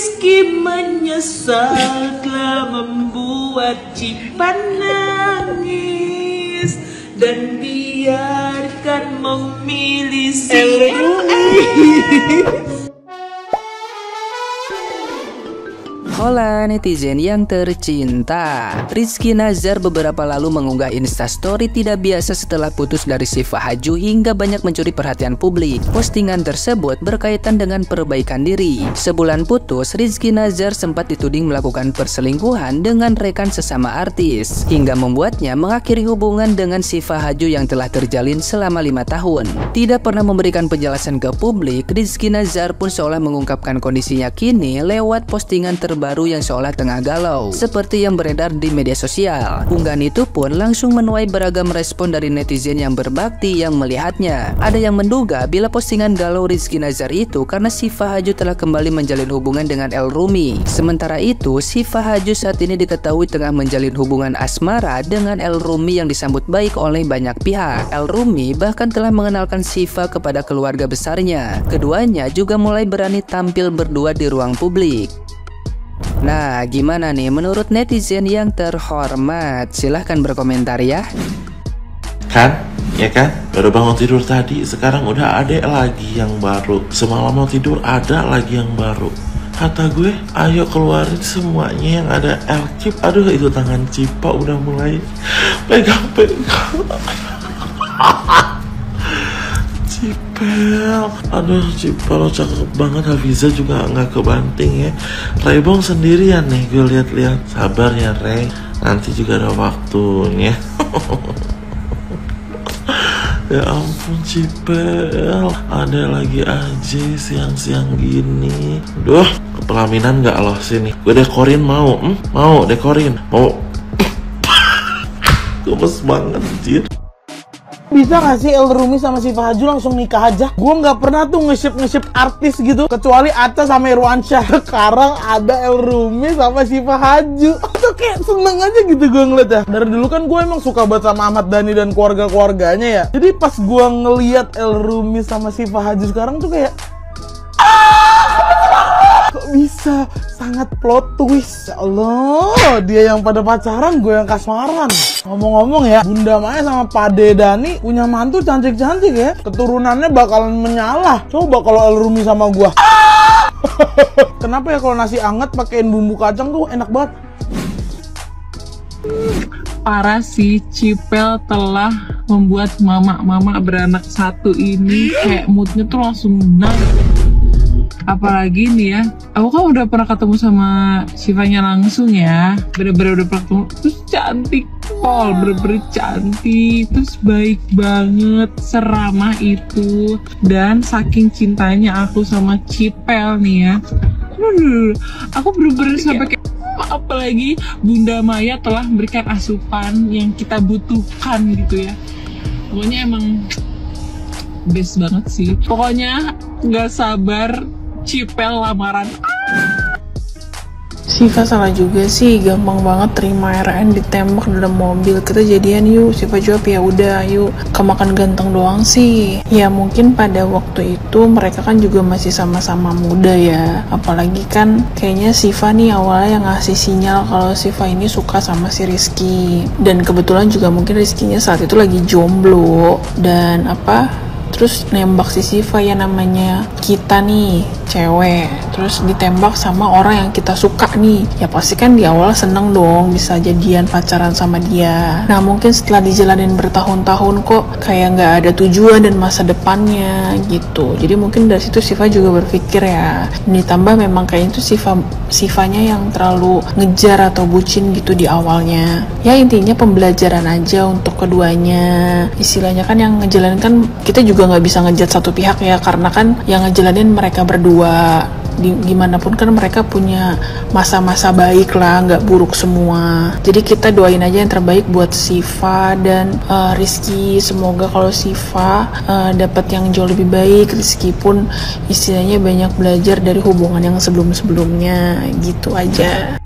Rizky menyesal telah membuat Cipan nangis dan biarkan memilih si Hola netizen yang tercinta, Rizky Nazar beberapa lalu mengunggah instastory tidak biasa setelah putus dari Syifa Haju hingga banyak mencuri perhatian publik. Postingan tersebut berkaitan dengan perbaikan diri. Sebulan putus, Rizky Nazar sempat dituding melakukan perselingkuhan dengan rekan sesama artis, hingga membuatnya mengakhiri hubungan dengan Syifa Haju yang telah terjalin selama 5 tahun. Tidak pernah memberikan penjelasan ke publik, Rizky Nazar pun seolah mengungkapkan kondisinya kini lewat postingan terbaru yang seolah tengah galau, seperti yang beredar di media sosial. Unggahan itu pun langsung menuai beragam respon dari netizen yang berbakti yang melihatnya. Ada yang menduga bila postingan galau Rizky Nazar itu karena Syifa Haju telah kembali menjalin hubungan dengan El Rumi. Sementara itu, Syifa Haju saat ini diketahui tengah menjalin hubungan asmara dengan El Rumi yang disambut baik oleh banyak pihak. El Rumi bahkan telah mengenalkan Syifa kepada keluarga besarnya. Keduanya juga mulai berani tampil berdua di ruang publik. Nah, gimana nih menurut netizen yang terhormat? Silahkan berkomentar ya. Kan? Ya kan? Baru bangun tidur tadi, sekarang udah ada lagi yang baru. Semalam mau tidur ada lagi yang baru. Kata gue, ayo keluarin semuanya yang ada Elkip. Aduh, itu tangan Cipa udah mulai pegang-pegang. Cipel, aduh Cipel lo cakep banget. Hafiza juga nggak kebanting ya. Raybong sendirian nih gue lihat-lihat. Sabar ya Rey, nanti juga ada waktunya. Ya ampun Cipel, ada lagi aja siang-siang gini. Duh, kepelaminan nggak loh sini. Gue dekorin mau, mau dekorin, mau. Gemes banget anjir. Bisa gak sih El Rumi sama Syifa Haju langsung nikah aja? Gue gak pernah tuh nge-ship artis gitu, kecuali Atta sama Irwansyah. Sekarang ada El Rumi sama Syifa Haju. Tuh kayak seneng aja gitu gue ngeliat ya. Dari dulu kan gue emang suka banget sama Ahmad Dhani dan keluarga-keluarganya ya. Jadi pas gue ngeliat El Rumi sama Syifa Haju sekarang tuh kayak kok bisa? Sangat plot twist. Ya Allah, dia yang pada pacaran, gue yang kasmaran. Ngomong-ngomong ya, Bunda Maya sama Pak Dhani punya mantu cantik-cantik ya. Keturunannya bakalan menyala. Coba kalau El Rumi sama gue. Kenapa ya kalau nasi anget pakein bumbu kacang tuh enak banget? Parah sih, Cipel telah membuat mama beranak satu ini kayak moodnya tuh langsung naik. Apalagi nih ya, aku kan udah pernah ketemu sama Syifanya langsung ya, bener-bener udah pernah ketemu. Terus cantik pol, bener-bener cantik, terus baik banget, seramah itu. Dan saking cintanya aku sama Cipel nih ya, aku bener-bener sampai kayak apalagi Bunda Maya telah memberikan asupan yang kita butuhkan gitu ya. Pokoknya emang best banget sih. Pokoknya nggak sabar Cipel lamaran. Syifa salah juga sih, gampang banget terima RN ditembak dalam mobil. Kita jadian yuk. Syifa jawab ya udah yuk. Kemakan ganteng doang sih. Ya mungkin pada waktu itu mereka kan juga masih sama-sama muda ya. Apalagi kan kayaknya Syifa nih awalnya yang ngasih sinyal kalau Syifa ini suka sama si Rizky. Dan kebetulan juga mungkin Rizkynya saat itu lagi jomblo. Dan terus nembak si Syifa ya, namanya kita nih cewek, terus ditembak sama orang yang kita suka nih, ya pasti kan di awal seneng dong bisa jadian pacaran sama dia. Nah mungkin setelah dijalanin bertahun-tahun kok kayak nggak ada tujuan dan masa depannya gitu. Jadi mungkin dari situ Syifa juga berpikir ya, ditambah memang kayaknya itu Syifanya yang terlalu ngejar atau bucin gitu di awalnya. Ya intinya pembelajaran aja untuk keduanya. Istilahnya kan yang ngejalanin kan kita juga nggak bisa ngejat satu pihak ya, karena kan yang ngejalanin mereka berdua. Gimana pun kan mereka punya masa-masa baik lah, nggak buruk semua. Jadi kita doain aja yang terbaik buat Syifa dan Rizky. Semoga kalau Syifa dapat yang jauh lebih baik, Rizky pun istilahnya banyak belajar dari hubungan yang sebelum-sebelumnya gitu aja.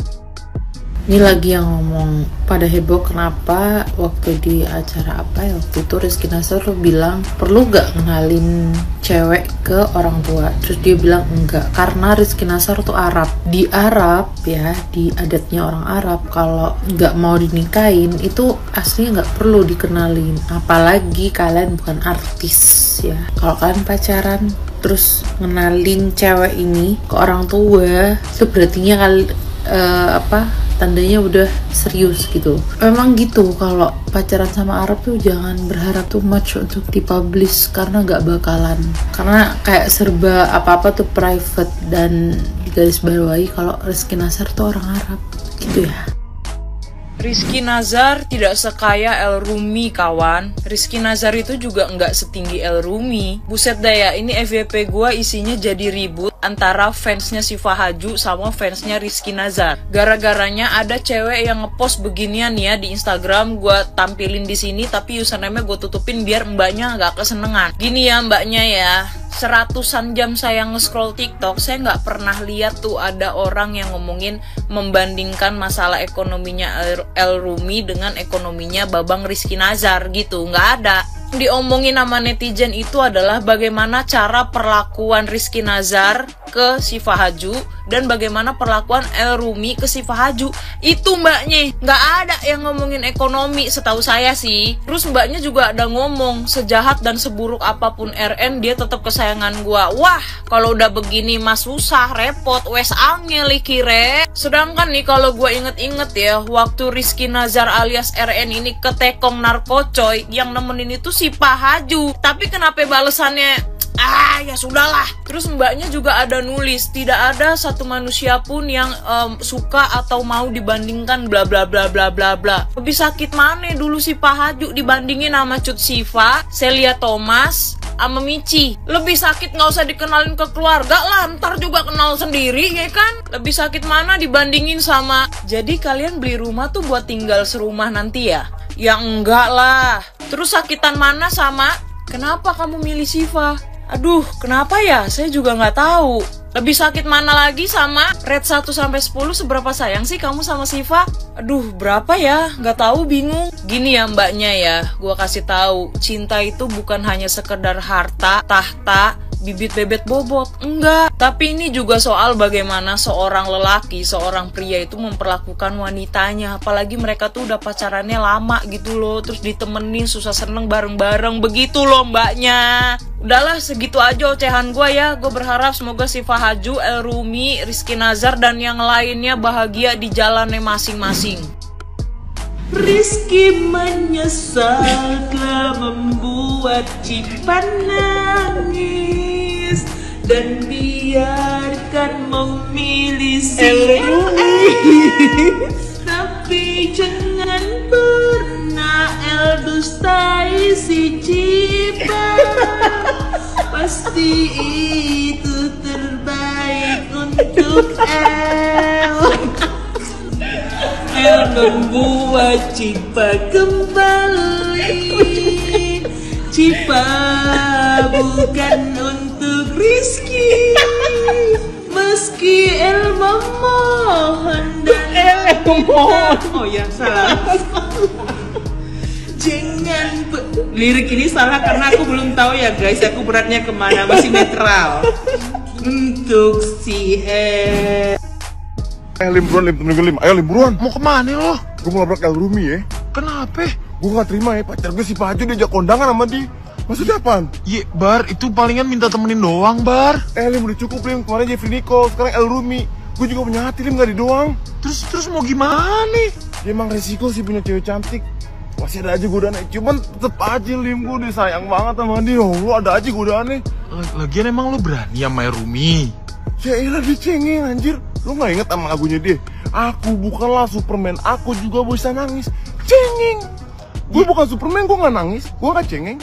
Ini lagi yang ngomong pada heboh kenapa waktu di acara apa ya waktu itu Rizky Nasar bilang perlu gak kenalin cewek ke orang tua. Terus dia bilang enggak karena Rizky Nasar tuh Arab. Di Arab ya, di adatnya orang Arab kalau nggak mau dinikahin itu aslinya nggak perlu dikenalin. Apalagi kalian bukan artis ya. Kalau kalian pacaran terus ngenalin cewek ini ke orang tua itu berartinya tandanya udah serius gitu. Memang gitu, kalau pacaran sama Arab tuh jangan berharap too much untuk dipublish karena nggak bakalan. Karena kayak serba apa-apa tuh private dan digarisbawahi kalau Rizky Nasar tuh orang Arab gitu ya. Rizky Nazar tidak sekaya El Rumi kawan. Rizky Nazar itu juga nggak setinggi El Rumi. Buset daya, ini FYP gua isinya jadi ribut antara fansnya Syifa Haju sama fansnya Rizky Nazar. Gara-garanya ada cewek yang ngepost beginian ya di Instagram, gua tampilin di sini tapi username-nya gua tutupin biar mbaknya nggak kesenengan. Gini ya mbaknya ya. 100-an jam saya nge-scroll TikTok, saya nggak pernah lihat tuh ada orang yang ngomongin membandingkan masalah ekonominya El Rumi dengan ekonominya Babang Rizky Nazar gitu, nggak ada. Diomongin sama netizen itu adalah bagaimana cara perlakuan Rizky Nazar ke Syifa Haju dan bagaimana perlakuan El Rumi ke Syifa Haju. Itu mbaknya, nggak ada yang ngomongin ekonomi setahu saya sih. Terus mbaknya juga ada ngomong, sejahat dan seburuk apapun RN dia tetap kesayangan gua. Wah, kalau udah begini mas susah, repot, wes angel kire. Sedangkan nih kalau gua inget-inget ya, waktu Rizky Nazar alias RN ini ketekong narkocoy, yang nemenin itu Syifa Haju. Tapi kenapa balesannya ya sudahlah. Terus mbaknya juga ada nulis, tidak ada satu manusia pun yang suka atau mau dibandingkan bla bla bla bla bla bla. Lebih sakit mana dulu Syifa Haju dibandingin sama Cut Syifa, Celia Thomas, sama Michi. Lebih sakit nggak usah dikenalin ke keluarga lah, ntar juga kenal sendiri ya kan. Lebih sakit mana dibandingin sama. Jadi kalian beli rumah tuh buat tinggal serumah nanti ya? Ya enggak lah. Terus sakitan mana sama kenapa kamu milih Syifa? Aduh, kenapa ya? Saya juga nggak tahu. Lebih sakit mana lagi sama rate 1-10 seberapa sayang sih kamu sama Syifa? Aduh, berapa ya? Nggak tahu, bingung. Gini ya mbaknya ya, gua kasih tahu, cinta itu bukan hanya sekedar harta, tahta, bibit bebet bobot, enggak. Tapi ini juga soal bagaimana seorang lelaki, seorang pria itu memperlakukan wanitanya. Apalagi mereka tuh udah pacarannya lama gitu loh, terus ditemenin susah seneng bareng-bareng begitu loh mbaknya. Udahlah, segitu aja ocehan gue ya. Gue berharap semoga Syifa Haju, El Rumi, Rizky Nazar dan yang lainnya bahagia di jalannya masing-masing. Rizky menyesal telah membuat Cipan nangis dan biarkan memilih si tapi jangan pernah El dustai si Cipan. Pasti itu terbaik untuk El. El membuat Cipa kembali. Cipa bukan untuk Rizky, meski El memohon dan El memohon. Oh ya salah. Jangan lirik ini salah karena aku belum tahu ya guys. Aku beratnya kemana, masih netral. Untuk si El. Lim buruan, Lim. Ayo Lim buruan. Mau kemana lo? Gue mau labrak El Rumi ya. Kenapa? Gue gak terima ya, pacar gue Syifa Haju diajak kondangan sama dia. Maksudnya apaan? Iya, Bar, itu palingan minta temenin doang, Bar. Lim udah cukup Lim, kemarin Jeffrey Nicole, sekarang El Rumi. Gue juga punya hati Lim, gak di doang. Terus mau gimana nih? Ya emang resiko sih punya cewek cantik. Masih ada aja godaannya, cuman tetep aja Lim, gue udah sayang banget sama dia. Lo ada aja godaannya. Lagian emang lo berani sama El Rumi? Ya elah dia cengeng anjir. Lo gak inget sama lagunya dia? Aku bukanlah Superman, aku juga bisa nangis. Cengeng. Gue bukan Superman, gue gak nangis. Gue gak cengeng.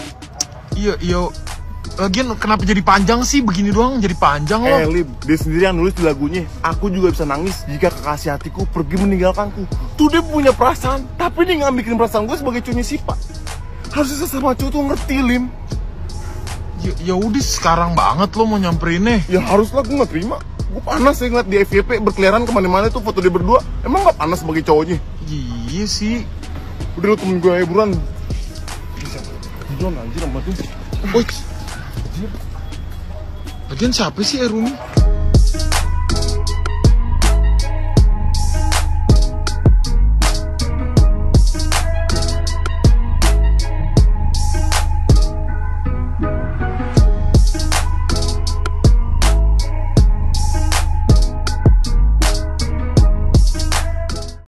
Iya. Lagian kenapa jadi panjang sih? Begini doang jadi panjang loh. Lim, dia sendiri yang nulis di lagunya. Aku juga bisa nangis jika kekasih hatiku pergi meninggalkanku. Tuh dia punya perasaan, tapi dia gak mikirin perasaan gue sebagai cowoknya Syifa. Harusnya sesama cowok tuh ngerti Lim. Ya udah sekarang banget lo mau nyamperinnya. Ya haruslah, gue gak terima. Gue panas ya ngeliat di FYP berkeliaran kemana-mana tuh foto dia berdua. Emang gak panas sebagai cowoknya? Iya sih. Udah lu temen gue buruan. John anjir sama tuh. Woi. Lagian siapa sih Rumi?